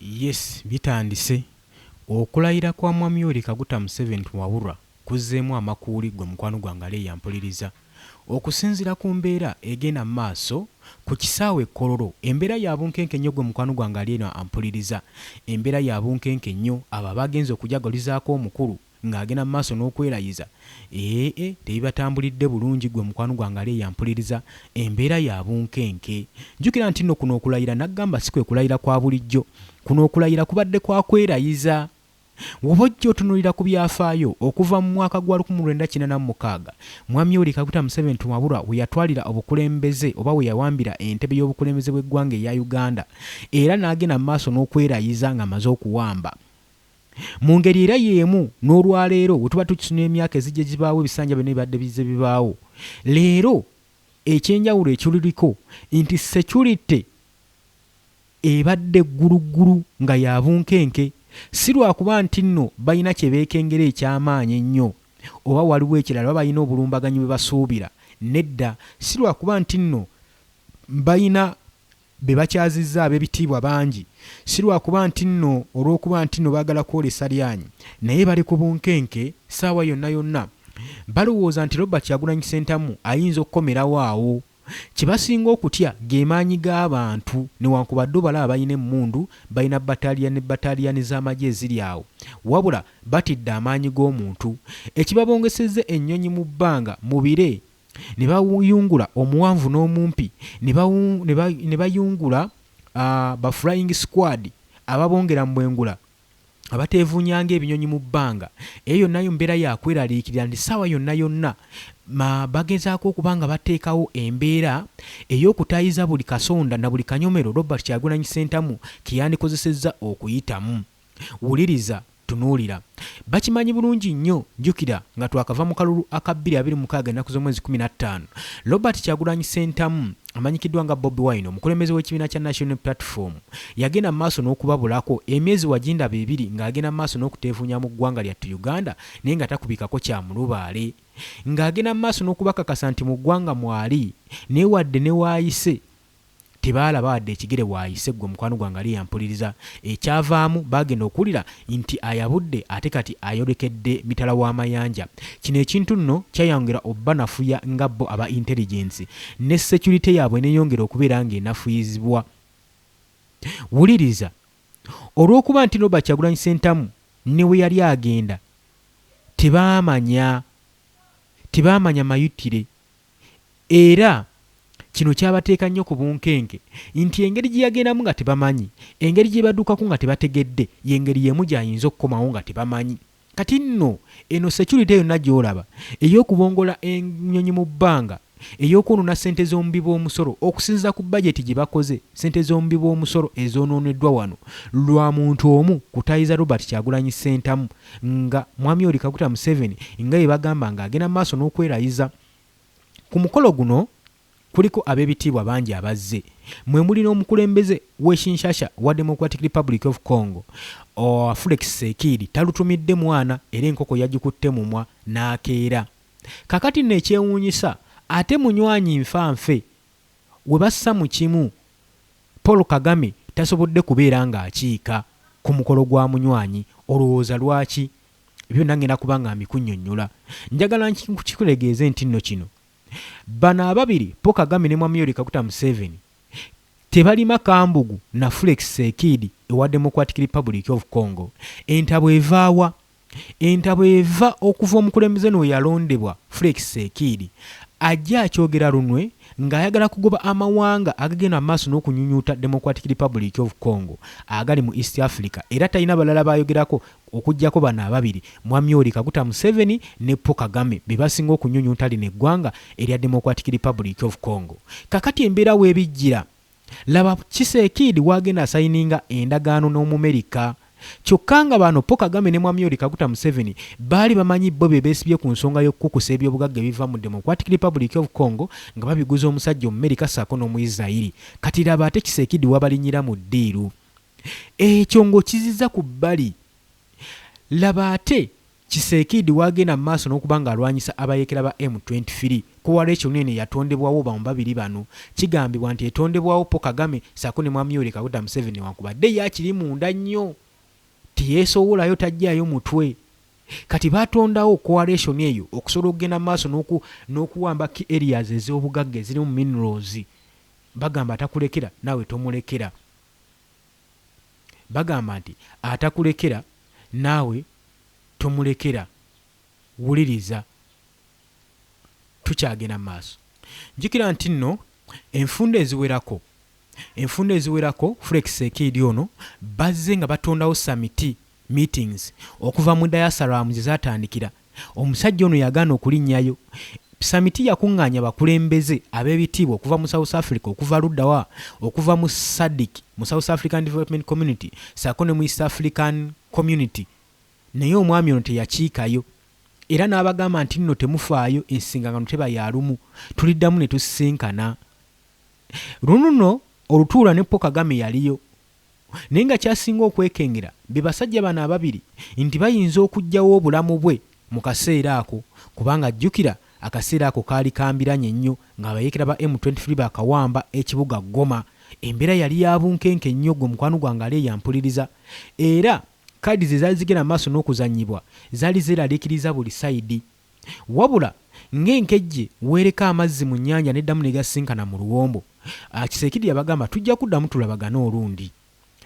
Yes, bitandise. Okulayira kwa Mwami Yoweri Kaguta Museveni Wawura kuzzeemu amakuuli gwe mukwano gwange Leah mpuliriza. Okusinziira ku mbeera egenda maaso ku kisaawe Kololo, embeera ya bunkenke nnyo gwe mukwano gwange Leah ampuliriza. Embeera ya bunkenke nnyo abo abagenze okujagalizaako omukulu ng'agenda maaso n'okwerayiza. Tebibatambulidde bulungi gwe mukwano gwange Leah ampuliriza. Embeera ya bunkenke. Njukira nti nno kuno okulayira naggamba si kwe kulayira kwa bulijjo. Kuno okulayira kubadde kwa kwerayiza. Woba ojja otunuulira ku byafaayo okuva mu mwaka gwa 1946 Mwami Yoweri Kaguta Museveni Wawura we yatwalira obukulembeze oba we yawambira entebe y'obukulembeze bw'eggwanga eya Uganda, era n'agenda mu maaso n'okwerayiza ng'amaze okuwamba. Mu ngeri era y'emu n'olwaleero bwe tuba tukisunira emyaka ezijja gibaawo ebisanja byonna ebibadde bizze bibaawo, leero ekyenjawulo ekiruliko nti security ebadde gguluggulu nga ya bunkenke. Si lwakuba nti nno balina kye beekengera eky'amaanyi ennyo oba waliwo ekirala oba balina obulumbaganyi bwe basuubira. Nedda, si lwakuba nti nno balina be bakyazizza ab'ebitiibwa bangi, si lwakuba nti nno olw'okuba nti nno baagala kwolesa lyanyi, naye bali ku bunkenke ssaawa yonna yonna. Balowooza nti Robert Kyagulanyi Ssentamu ayinza okukomerawo awo. Kye basinga okutya ge maanyi g'abantu newankubadde balaba balina emmundu, balina bataliyani z'amagye eziri awo, wabula batidde amaanyi g'omuntu. Ekibabongesezza ennyonyi mu bbanga mu bire, ne bayungula omuwanvu n'omumpi, ne bayungula ba flying squad ababongera mu bwengula abateevuunyanga ebinyonyi mu bbanga. Eyo nayo mbeera yakweraliikirira nti ssaawa yonna yonna bagezaako okuba nga bateekawo embeera ey'okutaayiza buli kasonda na buli kanyomero Robert Kyagulanyi Ssentamu ke yandikozesezza okuyitamu. Wuliriza, tunuulira. Bakimanyi bulungi nnyo. Jjukira nga twakava mu kalulu aka 2026 ennaku z'omwezi 15, Robert Kyagulanyi Ssentamu amanyikiddwa nga Bobi Wine, omukulembeze w'ekibiina kya National Platform, yagenda maaso n'okubabulako emyezi waginda 2 ng'agenda maaso n'okuteevuunya mu ggwanga lyattu Uganda, naye nga takubikako kya mulubaale, ng'agenda maaso n'okubakakasa nti mu ggwanga mwali, naye wadde ne waayise tebaalaba wadde ekigere waayise gwe mukwano gwange Leah ampuliriza. Ekyavaamu bagenda okuwulira nti ayabudde ate kati ayolekedde mitala w'amayanja. Kino ekintu nno kyayongera obbanafuya nga bo aba intelligence ne security yaabwe neeyongera okubeera ng'enafuyizibwa. Wuliriza, olw'okuba nti Robert Kyagulanyi Ssentamu ne we yali agenda tebaamanya mayitire, era kino kyabateeka nnyo ku bunkenke nti engeri gye yagendamu nga tebamanyi, engeri gye baddukako nga tebategedde, y'engeri y'emu gy'ayinza okukomawo nga tebamanyi. Kati nno eno security yonna gy'olaba ey'okubongola ennyonyi mu bbanga, ey'okwonoona ssente z'omubi bw'omusolo, okusinziira ku budget gye bakoze, ssente z'omubi bw'omusolo ezoonoonedwa wano lwa muntu omu kutayiza Robert Kyagulanyi Ssentamu, nga Mwami Yoweri Kaguta Museveni nga bye bagamba ng'agenda mu maaso n'okwerayiza. Ku mukolo guno kuliko ab'ebitiibwa bangi abazze, mwe muli n'omukulembeze w'Ekinshasha wa Democratic Republic of Congo, Felix Tshisekedi talutumidde mwana era enkoko yagikutte mumwa n'akeera. Kakati nno ekyewuunyisa, ate munywanyi nfanfe we bassa mu kimu, Paul Kagame tasobodde kubeera ng'akiika ku mukolo gwa munywanyi. Olowooza lwaki? Ebyo nangenda kuba nga mbikunnyonnyola. Njagala nkikulegeeze nti nno kino, bano ababiri Paul Kagame ne Mwami Yoweri Kaguta Museveni tebalima kambugu na Felix Tshisekedi ewa Democratic Republic of Congo. Entabo evaawa? Entabo eva okuva omukulembeze no yalondebwa Felix Tshisekedi ajja akyogera lunwe ng'ayagala kugoba amawanga agagenda maaso n'okunyunyuuta Democratic Republic of Congo agali mu East Africa, era talina balala bayogerako okuggyako bano ababiri, Mwami Yoweri Kaguta Museveni ne Paul Kagame, be basinga okunyunyuuta lino eggwanga erya Democratic Republic of Congo. Kakati embeera weebijjira, laba Tshisekedi wagenda asayininga endagaano n'Omumerika. Kyokka nga bano Paul Kagame ne Mwami Yoweri Kaguta Museveni baali bamanyi bo be beesibye ku nsonga y'okukusa ebyobugagga ebiva mu Democratic Republic of Congo nga babiguza omusajja Omumerika ssaako n'Omuyisirayiri. Kati laba ate Tshisekedi wabalinyira mu ddiiru. Ekyo ng'okizizza ku bbali. Laba ate Kisekedi wagenda mu maaso n'okubanga alwanyisa abayekera ba M23 coalition eno yatondebwawo bamu babiri bano kigambibwa nti etondebwawo Paul Kagame saako ne Mwami Yoweri Kaguta Museveni wankubadde yakiri munda nnyo tiyeesowolayo tajjaayo mutwe kati batondawo coalition eyo okusobola okugenda mu maaso n'okuwamba key areas ez'obugagga eziri mu minerals bagamba atakulekera naawe tomulekera bagamba nti atakulekera naawe tomulekera wuliriza tukyagenda mu maaso njikira nti nno enfunda eziwerako Felix Tshisekedi ono bazze nga batondawo summit meetings okuva mu diaspora ze zatandikira omusajja ono yagaana okulinnyayo summit yakuŋŋaanya bakulembeze ab'ebitiibwa okuva mu South Africa okuva luddawa okuva mu SADC mu South African Development Community saako ne mu East African Community naye omwami ono teyakiikayo era n'abagamba nti nno temufaayo ensingangano teba yalumu tuliddamu ne tusisinkana luno olutuula ne Paul Kagame yaliyo naye nga kyasinga okwekengera be basajja bano ababiri nti bayinza okuggyawo obulamu bwe mu kaseera ako kubanga jjukira akaseera ako kaali kambiranye nnyo ng'abayekera ba M23 bakawamba ekibuga Goma embeera yali yabunkenke nnyo gwe mukwano gwange ali yampuliriza era kadi ze zaali zigenda maaso n'okuzannyibwa zaali zeeraliikiriza buli sayidi wabula ng'enkejje weereka amazzi mu nnyanja n'eddamu ne gasinkana mu luwombo Kisekedi yabagamba tujja kuddamu tulabagana olundi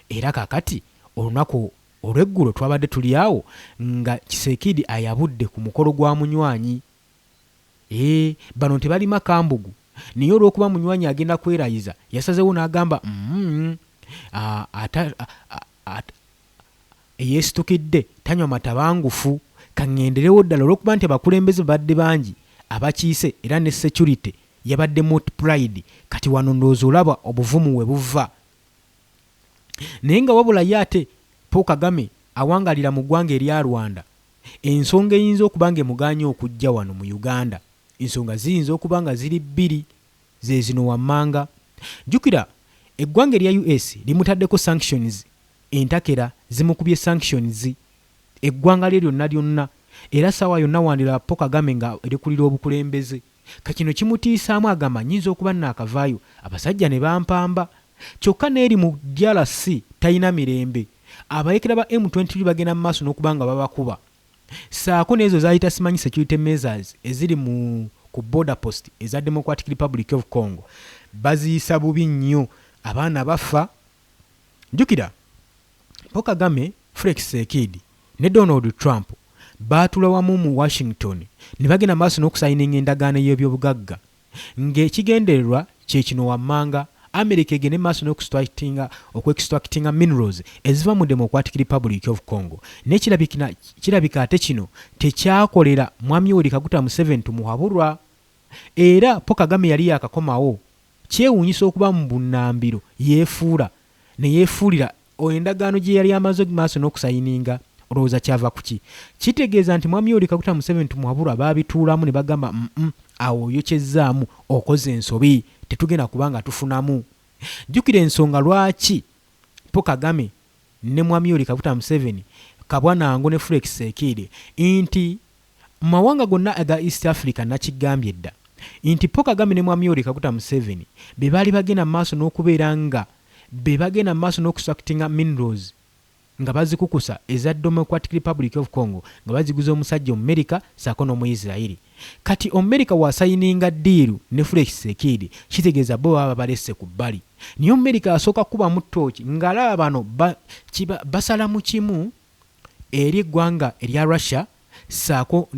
era kakati olunaku olw'eggulo twabadde tuli awo nga Kisekedi ayabudde ku mukolo gwa munywanyi bano tebalima kambugu naye olw'okuba munywanyi agenda kwerayiza yasazeewo n'agamba eyeesitukidde tanywa matabangufu kaŋŋenderewo ddala olw'okuba nti abakulembeze badde bangi abakiise era ne security yabadde multiplied kati wano ndowooza olaba obuvumu we buva naye nga wabula ye ate Paul Kagame awangalira mu ggwanga erya Rwanda ensonga eyinza okuba nga emugaanye okujja wano mu Uganda ensonga ziyinza okuba nga ziri bbiri ze zino wammanga jjukira eggwanga erya US limutaddeko sanctions entakera zimukubye sanctions eggwanga lye lyonna era sawa yonna wandira Paul Kagame nga erikulira obukulembeze kakino kimutiisaamu agamba nyinza okuba naakavaayo abasajja ne bampamba kyokka n'eri mu DRC talina mirembe abayekera ba M23 bagenda mu maaso n'okuba nga babakuba saako n'ezo zayita simanyi security measures eziri ku border post eza Democratic Republic of Congo baziyisa bubi nnyo abaana bafa jjukira Paul Kagame Felix Tshisekedi ne Donald Trump baatula wamu mu Washington ne bagenda maaso n'okusayininga endagaano y'ebyobugagga ng'ekigendererwa kye kino wammanga America egende maaso n'okwextractinga minerals eziva mu Democratic Republic of Congo nekirabika ate kino tekyakolera Mwami Yoweri Kaguta Museveni tumuhabulwa era Paul Kagame yali yakakomawo kyewuunyisa okuba mu bunnambiro yeefuula ne yeefuulira endagaano gye yali amaze maaso n'okusayininga olowooza kyava ku ki kitegeeza nti Mwami Yoweri Kaguta Museveni tumuhabulwa baabituulamu ne bagamba awo oyokyezzaamu okoze ensobi tetugenda kubanga tufunamu jjukira ensonga lwaki Paul Kagame ne Mwami Yoweri Kaguta Museveni Kabwanango ne Felix Tshisekedi nti mawanga gonna aga East Africa nakigambye dda nti Paul Kagame ne Mwami Yoweri Kaguta Museveni be baali bagenda maaso n'okubeera nga be bagenda maaso n'okusuctinga minerals nga bazikukusa eza Democratic Republic of Congo nga baziguza omusajja Omumerika saako n'Omuyisirayiri kati Omumerika wasayininga ddiiru ne Felix Tshisekedi kitegeeza bo baba balesse ku bbali naye Omumerika asooka kubamu ttooki ng'alaba bano basala mu kimu eri eggwanga erya Russia saako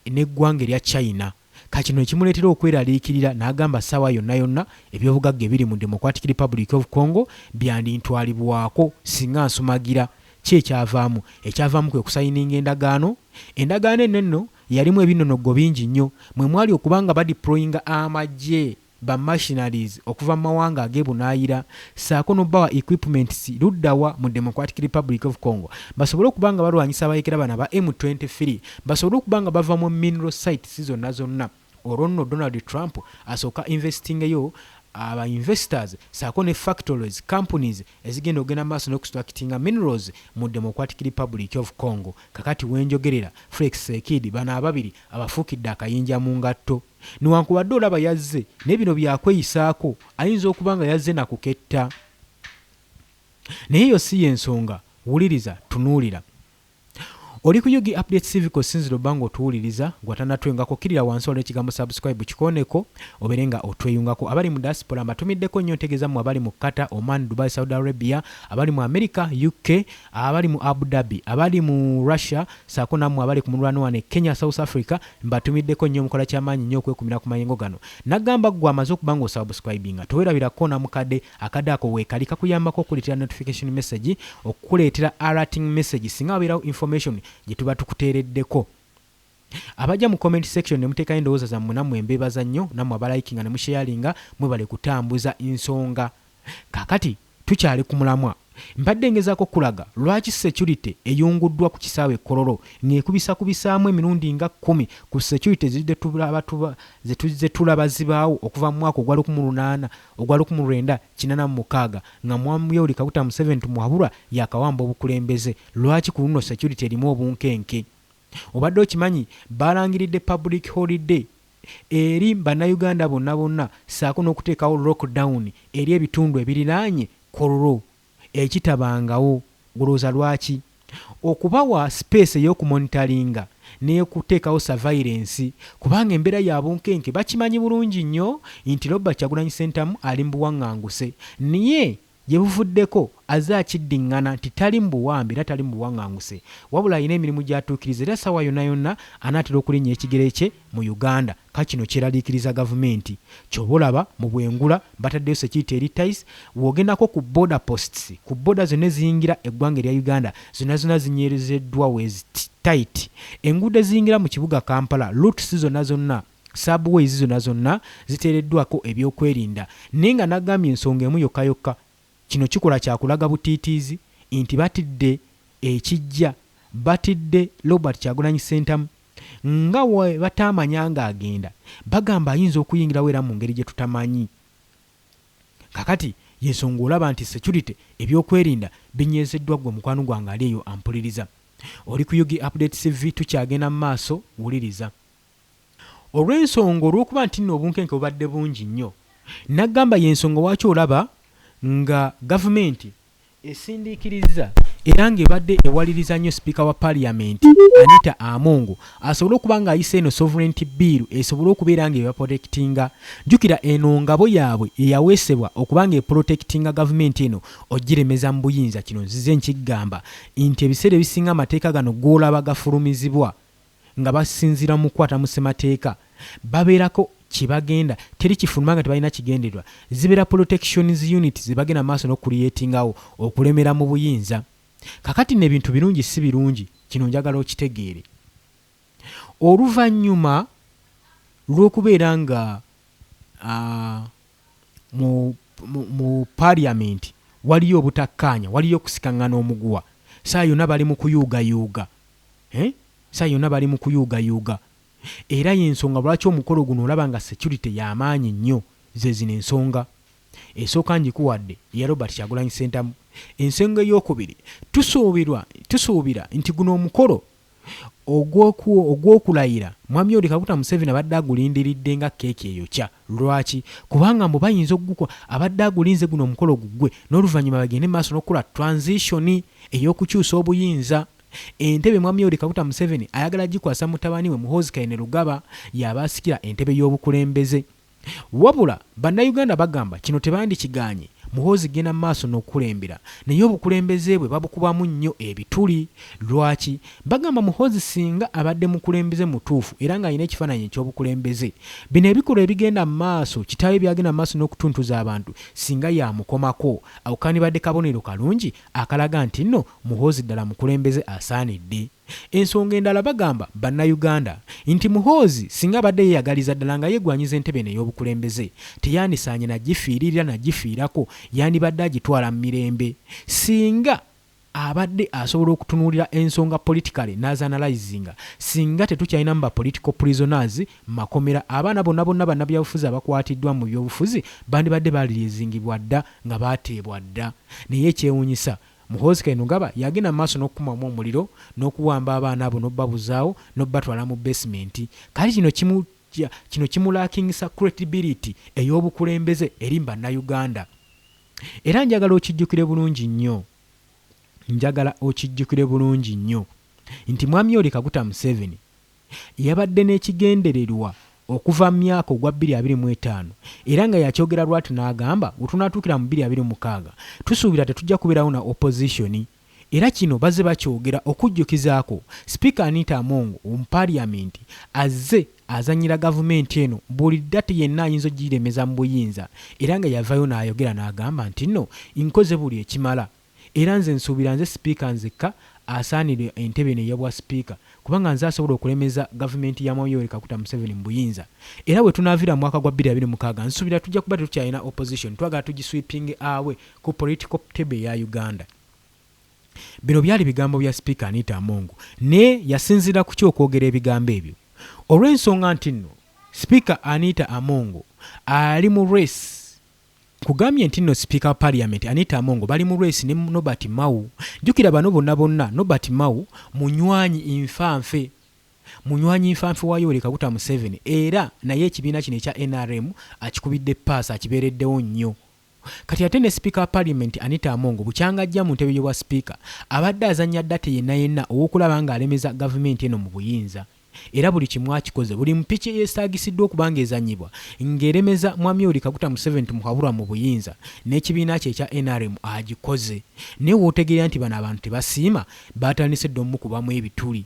n'eggwanga erya China kakino ekimuleetera okweraliikirira n'agamba ssaawa yonna ebyobugagga ebiri mu Democratic Republic of Congo byandintwalibwako singa nsumagira kyekyavaamu kwe kusayininga endagaano eno enno yalimu ebinonoggo bingi nnyo mwe mwali okubanga badeployinga amagye ba machineries okuva mu mawanga ag'ebunaayira saako n'obbawa equipments luddawa mu Democratic Republic of Congo basobole okubanga balwanyisa abayekera bana ba M23 basobole okubanga bava mu mineral sites zonna olwo nno Donald Trump asooka investingeyo aba investors saako ne factories companies ezigenda ogenda maaso n'okustructinga minerals mu Democratic Republic of Congo. Kakati wenjogerera Felix Tshisekedi bano ababiri abafuukidde akayinja mu ngatto. Newankubadde olaba yazze n'ebino byakweyisaako ayinza okuba nga yazze nakuketta. Naye yo si y'ensonga, wuliriza tunuulira. Oli ku Yugi Updates TV ko sinziro bango otuwuliriza gwatanatwengako kirira wansi waliwo ekigambo subscribe kikoneko oberenga otweyungako. Abali mu diaspora mbatumiddeko nnyo ntegeeza mu abali mu Qatar, Oman, Dubai, Saudi Arabia, abali mu America, UK, abali mu Abu Dhabi, abali mu Russia, saako nammwe abali ku mulwana wane Kenya, South Africa, mbatumiddeko nnyo mukola kyamaanyi nnyo okwekumira ku mayengo gano. Nagamba gwe amaze okuba nga osubscribinga towerabirako na mukadde akadde ako weekali kakuyambako okuleetera notification message, okukuleetera alerting message singa wabeerawo information gye tuba tukuteereddeko. Abajja mu comment section ne muteekayo endowooza zammwe nammwe mbeebaza nnyo, nammwe abalayikinga ne musharinga mwebale kutambuza ensonga. Kaakati tukyali ku mulamwa. Mbadde ngezaako kulaga lwaki security eyunguddwa ku kisaawe Kololo ng'ekubisakubisaamu emirundi nga 10 ku security ze tulaba zibaawo okuva mu mwaka ogwa 18 ogwa 1986 nga Mwami Yoweri Kaguta Museveni tumuwabulwa yakawamba obukulembeze. Lwaki ku luno security erimu obunkenke? Obadde okimanyi balangiridde public holiday eri bannayuganda bonna saako n'okuteekawo lockdown eri ebitundu ebiriraanye Kololo ekitabangawo. Gulooza lwaki? Okubawa space ey'okumonitaringa n'ekuteekawo surveillance, kubanga embeera ya bunkenke bakimanyi bulungi nnyo nti Robert Kyagulanyi Ssentamu ali mu buwaŋŋanguse, naye gye buvuddeko azze akiddiŋŋana nti tali mu buwambi era tali mu buwaŋŋanguse, wabula alina emirimu gy'atuukiriza era ssaawa yonna anaatera okulinnya ekigere kye mu Uganda. Kakino kyeraliikiriza gavumenti. Ky'oba olaba mu Bwengula bataddeyo security eri tais. W'ogendako ku border posts, ku border zonna eziyingira eggwanga erya Uganda zonna zinyerezeddwa wezi tight. Enguudo eziyingira mu kibuga Kampala, routes zonna subways zonna ziteereddwako ebyokwerinda. Naye nga nagambye ensonga emu yokka. Kino kikola kyakulaga butiitiizi nti batidde ekijja, batidde Robert Kyagulanyi Ssentamu nga we batamanya ng'agenda. Bagamba ayinza okuyingirawo era mu ngeri gye tutamanyi. Kakati yensonga olaba nti security ebyokwerinda binyeezeddwa gwe mukwano gwange ali eyo ampuliriza. Oli ku Yugi Updates TV tukyagenda mu maaso, wuliriza. Olw'ensonga olw'okuba nti nno obunkenke bubadde bungi nnyo, nagamba yensonga lwaki olaba nga gavumenti esindiikiriza era ng'ebadde ewaliriza nnyo Speaker wa Parliament Anita Amongo asobole okuba ng'ayise eno sovereignty bill esobole okubeera ng'ebaprotectinga. Jjukira eno ngabo yaabwe eyaweesebwa okuba ng'eprotectinga gavumenti eno ogiremeza mu buyinza. Kino nzize nkigamba nti ebiseera ebisinga amateeka gano g'olaba gafulumizibwa nga basinziira mu kukwata mu ssemateeka babeerako kibagenda teri kifuluma nga tebalina kigendererwa. Zibeera protections unit zibagenda maaso n'okuliyetingawo okulemera mu buyinza. Kakati n'ebintu birungi si birungi, kino njagala okitegeere. Oluvannyuma lw'okubeera nga mu Parliament waliyo obutakkaanya, waliyo okusikaŋŋana omuguwa, saa yonna bali mu kuyuugayuuga, saa yonna bali mu kuyuugayuuga. Era y'ensonga lwaki omukolo guno olaba nga security y'amaanyi nnyo. Ze zino ensonga. Esooka ngikuwadde ya Robert Kyagulanyi Ssentamu. Ensonga ey'okubiri, tusuubira nti guno omukolo ogw'okulayira Mwami Yoweri Kaguta Museveni abadde agulindiridde nga keeki eyokya. Lwaki? Kubanga mbu bayinza okugukwa abadde agulinze guno omukolo gugwe n'oluvannyuma bagende maaso n'okukola transition ey'okukyusa obuyinza. Entebe Mwami Yoweri Kaguta Museveni ayagala gikwasa mutabani we Muhoozi Kainerugaba y'abaasikira entebe y'obukulembeze. Wabula bannayuganda bagamba kino tebandikiganye, Muhoozi genda maaso n'okukulembera naye obukulembeze bwe babukubamu nnyo ebituli. Lwaki? Bagamba Muhoozi singa abadde mukulembeze mutuufu era ng'alina ekifaananyi eky'obukulembeze, bino ebikolwa ebigenda mu maaso kitaawe byagenda mu maaso n'okutuntuza abantu singa yamukomako, awo kandibadde kabonero kalungi akalaga nti nno Muhoozi ddala mukulembeze asaanidde. Ensonga endala bagamba bannayuganda nti Muhoozi singa abadde yeeyagaliza ddala nga yeegwanyiza entebe n'ey'obukulembeze teyandisaanye nagifiirira nagifiirako, yandibadde agitwala mu mirembe. Singa abadde asobola okutunuulira ensonga politically n'azanalyzinga singa tetukyalina mu political prisoners makomera abaana bonna bannabyabufuzi abakwatiddwa mu byobufuzi bandibadde baliyezingibwa dda nga baateebwa dda naye ekyewuunyisa Muhoozi Kainerugaba yagenda maaso n'okukumamu omuliro n'okuwamba abaana abo n'obbabuzaawo n'obbatwala mu basement kati kino kimulaakingisa credibility ey'obukulembeze eri bannayuganda era njagala okijjukire bulungi nnyo nti Mwami Yoweri Kaguta Museveni yabadde n'ekigendererwa okuva mu myaka ogwa 2025 era nga yakyogera lwatu n'agamba wetunaatuukira mu 2026 tusuubira tetujja kubeerawo na opposition era kino bazze bakyogera okujjukizaako Speaker Anita Among mu Parliament azze azanyira gavumenti eno buli ddati yenna ayinza ogiremeza mu buyinza era nga yavayo n'ayogera n'agamba nti nno nkoze buli ekimala era nze nsuubira nze Speaker nzekka asaanire entebe eno eyabwa Speaker kubanga nze asobola okulemeza gavumenti ya Mwami Yoweri Kaguta Museveni mu buyinza era we tunaavira mu mwaka gwa 2026 nsuubira tujja kuba tetukyalina opposition twagala tugisweeping awe ku political table ya Uganda. Bino byali bigambo bya Speaker Anita Among ne yasinzira ku kyokwogera ebigambo ebyo olw'ensonga nti nno Speaker Anita Among ali mu race kugambye nti nno Speaker Parliament Anita Among bali mu race ne Nobert Mao jjukira bano bonna Nobert Mao munywanyi infanfe wa Yoweri Kaguta Museveni era naye ekibiina kino ekya NRM akikubidde paasa akibeereddewo nnyo kati ate ne Speaker Parliament Anita Among bukyanga ajja mu ntebe y'obwa Speaker abadde azannya ddate yenna ow'okulaba ng'alemeza gavumenti eno mu buyinza era buli kimu akikoze buli mpiki yeestaagisiddwa okubanga ezannyibwa ng'eremeza Mwami Yoweri Kaguta Museveni tumuhabulwa mu buyinza n'ekibiina kye ekya NRM agikoze naye wootegeera nti bano abantu tebasiima baatandise dda omukubamu ebituli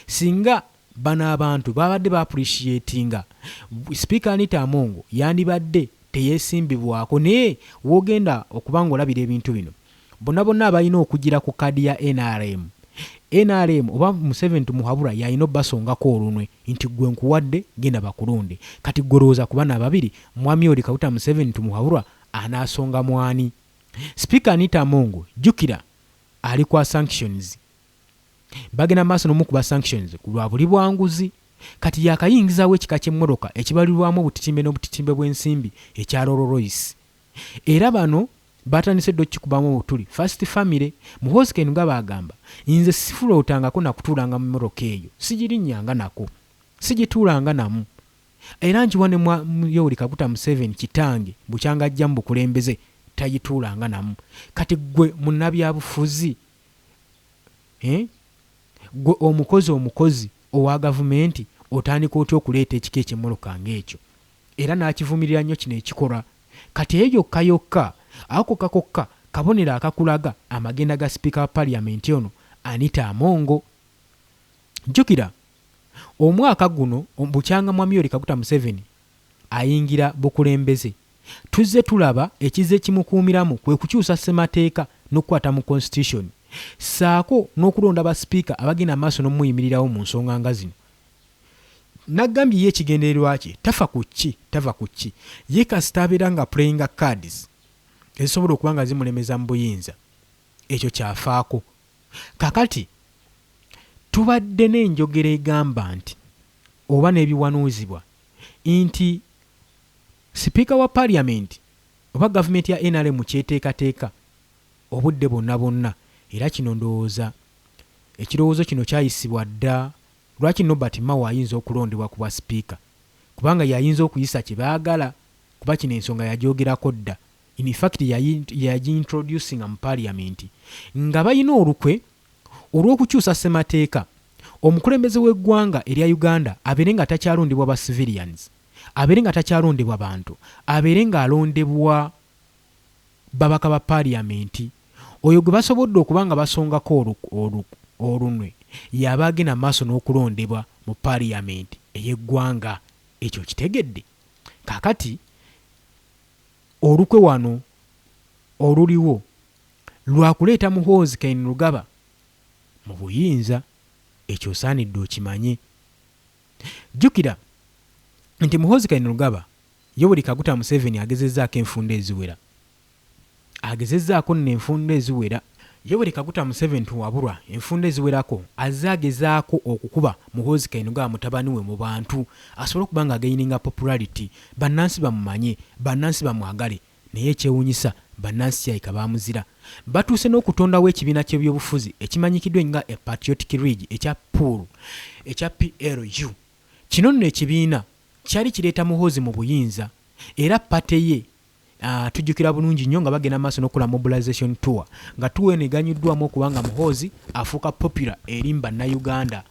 singa bano abantu babadde baappreciatinga Speaker Anita Among yandibadde teyeesimbibwako naye woogenda okuba ng'olabira ebintu bino bonna abalina okugira ku kadi ya NRM oba Museveni tumuhabula yalina obbasongako olunwe nti gwe nkuwadde genda bakulonde kati golowooza ku bana ababiri Mwami Yoweri Kaguta Museveni tumuhabulwa anaasonga mwani Speaker Anita Among jjukira ali kwa sanctions bagenda maaso n'omukuba sanctions ku lwa buli bwanguzi kati yakayingizaawo ekika ky'emmotoka ekibalirwamu obutitimbe n'obutitimbe bw'ensimbi ekya Rolls Royce era bano batandise ddo kikubamu obutuli First Family Muhoozi Kainerugaba agamba nze sifulootangako nakutuulanga mu mmotoka eyo sigirinnyanga nako sigituulanga namu era njiwa ne Yoweri Kaguta Museveni kitange bukyanga ajja mu bukulembeze tagituulanga namu kati gwe munnabyabufuzi gwe omukozi owa gavumenti otandika otya okuleeta ekika eky'emmoloka ng'ekyo era n'akivumirira nnyo kino ekikolwa kati eyo yokka ako kakokka kabonera akakulaga amagenda ga Speaker wa Parliament ono Anita Among jjukira omwaka guno bukyanga Mwami Yoweri Kaguta Museveni ayingira bukulembeze tuzze tulaba ekize kimukuumiramu kwe kukyusa ssemateeka n'okukwata mu constitution saako n'okulonda ba Speaker abagenda maaso n'omuyimirirawo mu nsonga nga zino nagambye ye ekigendererwa kye tava ku ki ye kasita abeera nga playing cards ezisobola okuba nga zimulemeza mu buyinza ekyo kyafaako kakati tubadde n'enjogera egamba nti oba n'ebiwanuuzibwa nti Speaker wa Parliament oba gavumenti ya NRM kyeteekateeka obudde bonna era kino ndowooza ekirowoozo kino kyayisibwa dda lwaki Nobert Mao ayinza okulondebwa ku bwa Speaker kubanga yayinza okuyisa kye baagala kuba kino ensonga yagyogerako dda in fact yagiintroducing mu Parliament nga balina olukwe olw'okukyusa ssemateeka omukulembeze w'eggwanga erya Uganda abeere nga takyalondebwa ba civilians abeere nga takyalondebwa bantu abeere ng'alondebwa babaka ba Parliament oyo gwe basobodde okuba nga basongako olunwe yaba agenda maaso n'okulondebwa mu Parliament ey'eggwanga ekyo kitegedde kakati olukwe wano oluliwo lwakuleeta Muhoozi Kainerugaba mu buyinza ekyo osaanidde okimanye jjukira nti Muhoozi Kainerugaba Yoweri Kaguta Museveni agezezzaako enfunda eziwera Yoweri Kaguta Museveni wabulwa enfunda eziwerako azaagezaako okukuba Muhoozi Kainerugaba mutabani we mu bantu asobole okuba nga againinga popularity bannansi bamumanye bannansi bamwagale naye ekyewuunyisa bannansi kyayika baamuzira batuuse n'okutondawo ekibiina ky'ebyobufuzi ekimanyikiddwa nga Patriotic League ekya PUR ekya PLU. Kino nno ekibiina kyali kireeta Muhoozi mu buyinza era pate ye tujjukira bulungi nnyo nga bagenda maaso n'okola mobilization tour nga tuwe neganyuddwamu okubanga Muhoozi afuuka popular eri bannayuganda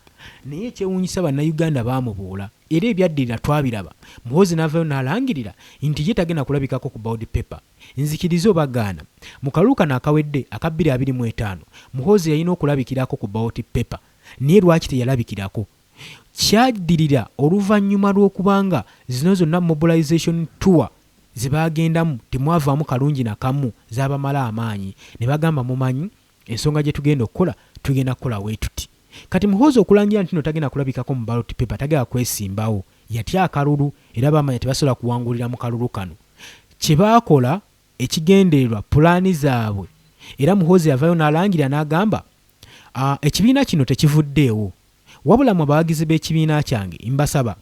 naye ekyewuunyisa bannayuganda baamubuula era ebyaddirira twabiraba Muhoozi n'avaayo n'alangirira nti ye tagenda kulabikako ku bawodi paper nzikiriza obagaana mu kalulu kano akawedde aka 2025 Muhoozi yalina okulabikirako ku bawodi paper naye lwaki teyalabikirako kyaddirira oluvannyuma lw'okubanga zino zonna mobilization tour zibagendamu temwavaamu kalungi nakamu zabamala amaanyi ne bagamba mumanyi ensonga gye tugenda okukola tugenda kukola weetuti kati Muhoozi okulangira nti no tagenda kulabikako mu ballot paper tagenda kwesimbawo yatya akalulu era bamanya tebasobola kuwangulira mu kalulu kano kye baakola ekigendererwa pulaani zaabwe era Muhoozi yavaayo n'alangira n'agamba ekibiina kino tekivuddeewo wabula mu abawagizi b'ekibiina kyange mbasaba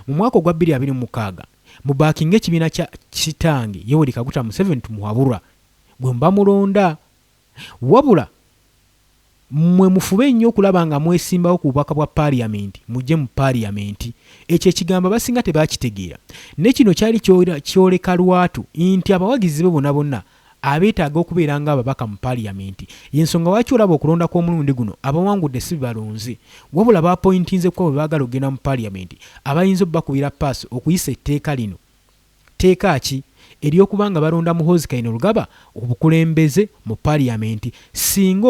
mu mwaka ogwa 2026 mubakinga ekibiina kya kitange Yoweri Kaguta Museveni tumuwabulwa bwe mba mulonda wabula mmwe mufube nnyo okulaba nga mwesimbawo ku bubaka bwa paaliyamenti mujje mu paaliyamenti ekyo ekigambo basinga tebakitegeera ne kino kyali kyoleka lwatu nti abawagizi be bonna abeetaaga okubeera nga ababaka mu paaliyamenti yensonga lwaki olaba okulonda kw'omulundi guno abawangudde si balonze wabula baapointinze kuba bwe baagala okugenda mu paaliyamenti abayinza obbakubira paasi okuyisa etteeka lino tteeka ki ery'okubanga balonda Muhoozi Kainerugaba obukulembeze mu paaliyamenti singa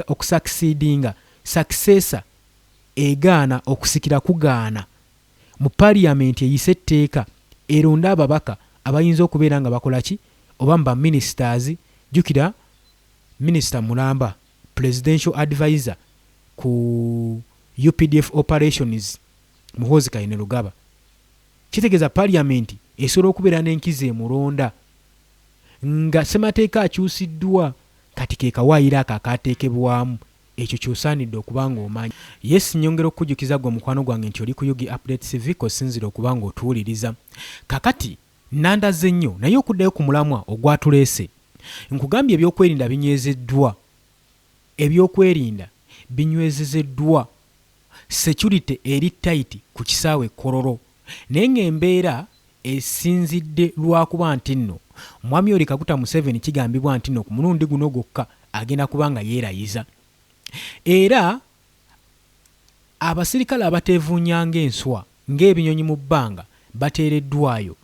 okusakisiidinga sakisesa egaana okusikira kugaana mu paaliyamenti eyise etteeka eronda ababaka abayinza okubeera nga bakola ki oba mba ministers jukira Minister Mulamba presidential advisor ku UPDF operations Muhoozi Kainerugaba kitegeeza paaliyamenti esobola okubeera n'enkizo emulonda nga ssemateeka akyusiddwa kati ke kawaayiro ako akaateekebwamu ekyo ky'osaanidde okuba nga omanyi. Yes, nyongera okukujjukiza gwe mukwano gwange nti oli ku Yugi Update TV kosinzira okuba nga otuwuliriza. Kakati nandaze nnyo naye okuddayo ku mulamwa ogwatuleese. Nkugambye ebyokwerinda binywezeddwa. Ebyokwerinda binywezezeddwa. Security eri tight ku kisaawe Kololo. Naye ng'embeera esinzidde lwakuba nti nno Mwami Yoweri Kaguta Museveni kigambibwa nti nno ku mulundi guno gwokka agenda kuba nga yeerayiza. Era abasirikale abateevuunyanga enswa ng'ebinyonyi mu bbanga bateereddwayo.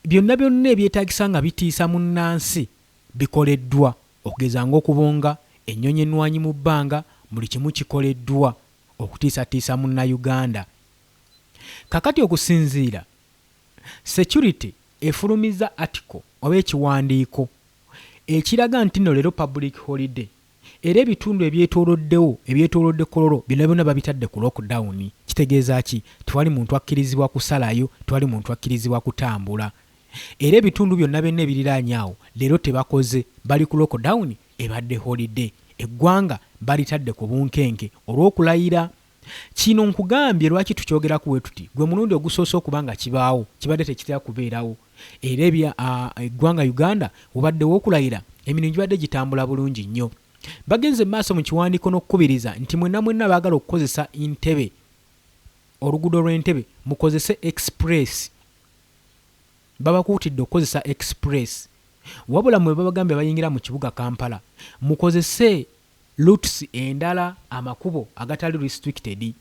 Byonna byonna ebyetaagisa nga bitiisa munnansi bikoleddwa okugeza ng'okubonga ennyonyi ennwanyi mu bbanga buli kimu kikoleddwa okutiisatiisa munnayuganda. Kakati okusinziira security efulumiza article oba ekiwandiiko ekiraga nti nno leero public holiday era ebitundu ebyetoolodde Kololo bino byonna babitadde ku lockdown. Kitegeeza ki? Tewali muntu akkirizibwa kusalayo, tewali muntu akkirizibwa kutambula. Era ebitundu byonna byonna ebiriraanyaawo leero tebakoze, bali ku lockdown, ebadde holiday. Eggwanga balitadde ku bunkenke olw'okulayira. Kino nkugambye lwaki tukyogera kuwe tuti gwe mulundi ogusoose okuba nga kibaawo kibadde tekitera kubeerawo. Era eggwanga Uganda obaddewo okulayira emirimu gibadde gitambula bulungi nnyo. Bagenze maaso mu kiwandiiko n'okukubiriza nti mwenna baagala okukozesa Entebbe, oluguudo lw'Entebbe mukozese express. Babakuutidde okukozesa express. Wabula mwe babagambye bayingira mu kibuga Kampala mukozese routes endala, amakubo agatali restricted.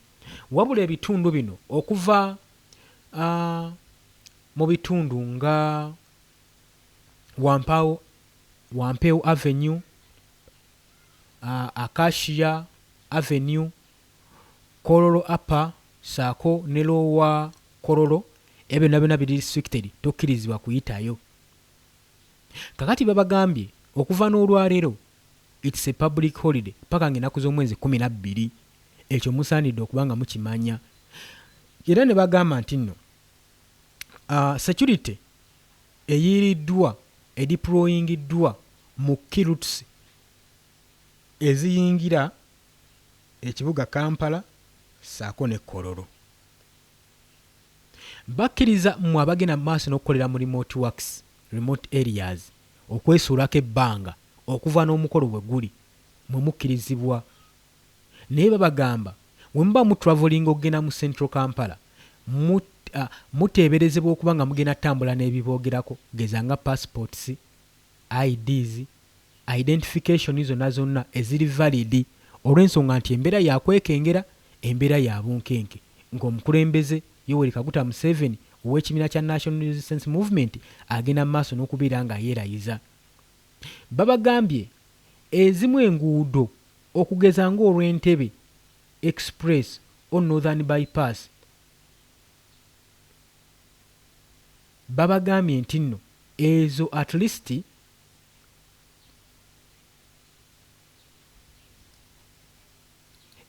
Wabula ebitundu bino okuva mu bitundu nga Wampeewo Avenue, Acacia Avenue, Kololo Upper saako ne Lower Kololo, ebyo byonna biri restricted, tokkirizibwa kuyitayo. Kakati babagambye okuva n'olwaleero it's a public holiday paka ng'ennaku z'omwezi 12. Ekyo musaanidde okuba nga mukimanya. Era ne bagamba nti nno security eyiiriddwa edeployingiddwa mu kiruts eziyingira ekibuga Kampala saako ne Kololo. Bakkiriza mu abagenda mu maaso n'okukolera mu remote works, remote areas, okwesuulako ebbanga okuva n'omukolo bwe guli mwe mukkirizibwa. Naye babagamba bwe muba mu travelling okugenda mu Central Kampala muteeberezebwa okuba nga mugenda ttambula n'ebiboogerako geza nga passports, IDs, identification zonna zonna eziri valid, olw'ensonga nti embeera yakwekengera, embeera ya bunkenke ng'omukulembeze Yoweri Kaguta Museveni ow'ekibiina kya National Resistance Movement agenda mu maaso n'okubeera nga yeerayiza. Babagambye ezimu enguudo okugeza ng'olw'Entebbe Express o Northern Bypass, babagambye nti nno ezo at least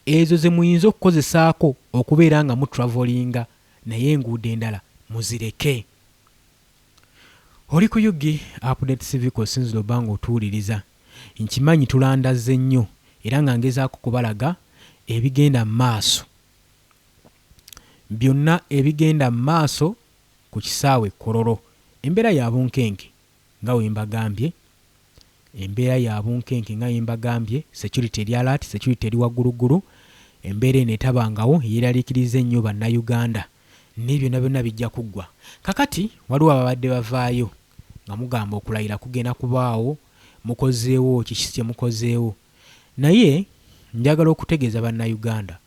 ezo ze muyinza okukozesaako okubeera nga mutravolinga, naye enguudo endala muzireke. Oli ku Yugi Update Civic osinzira oba nga otuwuliriza. Nkimanyi tulandazze nnyo era nga ngezaako kubalaga ebigenda mu maaso, byonna ebigenda mu maaso ku kisaawe Kololo. Embeera ya bunkenke nga we mbagambye, embeera ya bunkenke nga we mbagambye, security eri alert, security eri wagguluggulu, embeera eno etabangawo yeeraliikiriza ennyo bannayuganda, n'ebyo byonna bijja kuggwa. Kakati waliwo ababadde bavaayo nga mugamba okulayira kugenda kubaawo, mukozeewo kiki kye mukozeewo, naye njagala okutegeeza bannayuganda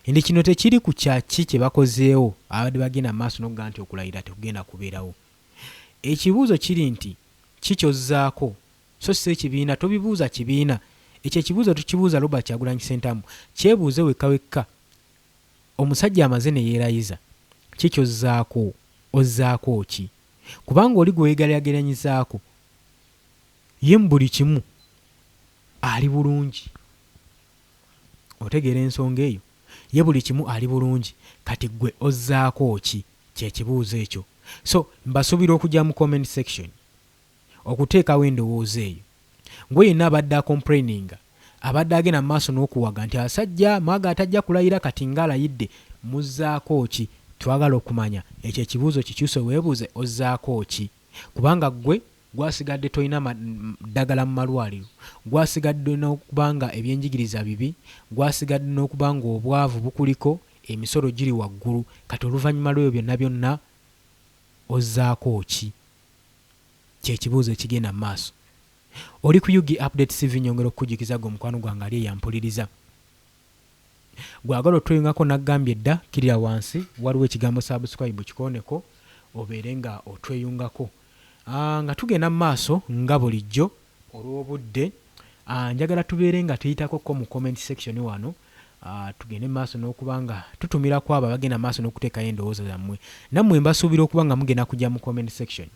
ndi kino tekiri ku kyaki kye bakozeewo abadde bagenda maaso n'okugamba nti okulayira tekugenda kubeerawo. Ekibuuzo kiri nti kikyozzaako, so si ekibiina, tobibuuza kibiina. Ekyo ekibuuzo tukibuuza Robert Kyagulanyi Ssentamu, kyebuuze wekka wekka. Omusajja amaze ne yeerayiza, kikyozzaako, ozzaako ki? Kubanga oli gwe weegeraageranyizaako ye mu buli kimu ali bulungi. Otegeera ensonga eyo? Ye buli kimu ali bulungi, kati gwe ozzaako ki? Kyekibuuzo ekyo. So mbasuubira okujja mu comment section okuteekawo endowooza eyo. Gwe yenna abadde acomplaininga, abadde agenda mu maaso n'okuwaga nti asajja mwaga atajja kulayira kati ng'alayidde, muzzaako ki? Twagala okumanya ekyo ekibuuzo kikyuse weebuuze, ozzaako ki? Kubanga gwe gwasigadde toyina ddagala mu malwaliro, gwasigadde n'okubanga ebyenjigiriza bibi, gwasigadde n'okubanga obwavu bukuliko, emisolo giri waggulu, kati oluvannyuma lw'ebyo byonna byonna ozzaako ki? Kyekibuuzo ekigenda mu maaso. Oli ku Yugi Update CV, nyongera okukujjukiza gwe mukwano gwange ali eyampuliriza. Gwagala otweyungako naggambye dda, kirira wansi waliwo ekigambo subscribe kikooneko obeere nga otweyungako. Nga tugenda mu maaso nga bulijjo olw'obudde, njagala tubeere nga tuyitako mu comment section wano, tugende mu maaso n'okuba nga tutumirako abo abagenda mu maaso n'okuteekayo endowooza zammwe. Nammwe mbasuubira okuba nga mugenda kujja mu comment section.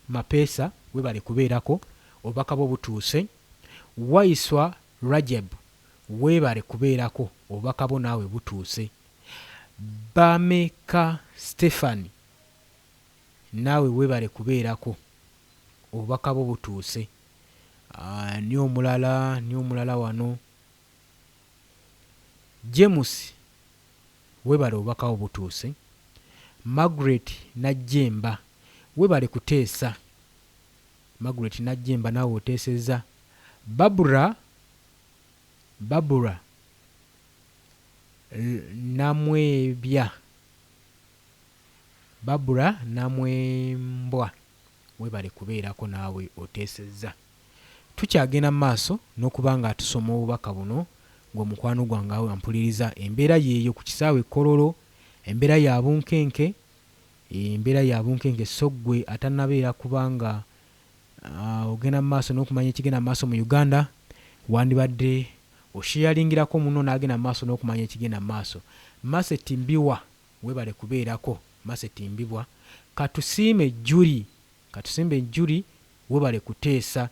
Mapeesa webale kubeerako, obubaka bwo butuuse. Waiswa Rajab webale kubeerako, obubaka bwo naawe butuuse. Bameka Stephanie naawe webale kubeerako, obubaka bwo butuuse. Ni omulala wano. James webale obubaka bwo butuuse. Margaret Najjemba webale kuteesa. Margaret Najjemba naawe oteesezza. Babura Namwebya, Babura Namwembwa webale kubeerako naawe oteesezza. Tukyagenda mu maaso n'okuba nga tusoma obubaka buno ng'omukwano gwange awe ampuliriza. Embeera yeeyo ku kisaawe Kololo, embeera ya bunkenke, embeera ya bunkenke, so ggwe atannabeera kubanga ogenda mu maaso n'okumanya ekigenda mu maaso mu Uganda, wandibadde oshiyalingirako muno n'agenda mu maaso n'okumanya ekigenda mu maaso. Maseti Mbiwa webale kubeerako, Maseti Mbiwa. Katusiime Juli webale kuteesa,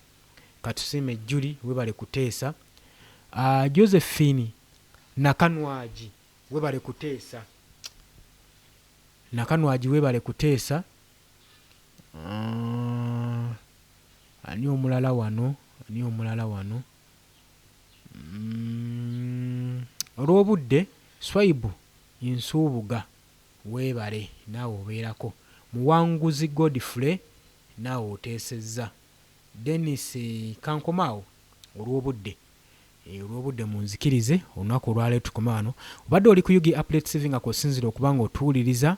Katusiime Juli webale kuteesa. Josephine Nakanwaji webale kuteesa, Nakanwaji webale kuteesa. ani omulala wano olw'obudde Swaibu Nsuubuga weebale naawe obeerako. Muwanguzi Godfrey naawe oteesezza. Dennis Kankomaawo olw'obudde munzikirize olunaku olwaleero tukome wano. Obadde oli ku UG Update TV nga kw'osinzira okuba nga otuwuliriza.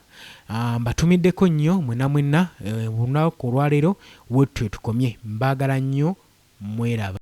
Mbatumiddeko nnyo mwenna olunaku olwaleero wetwe tukomye. Mbaagala nnyo, mweraba.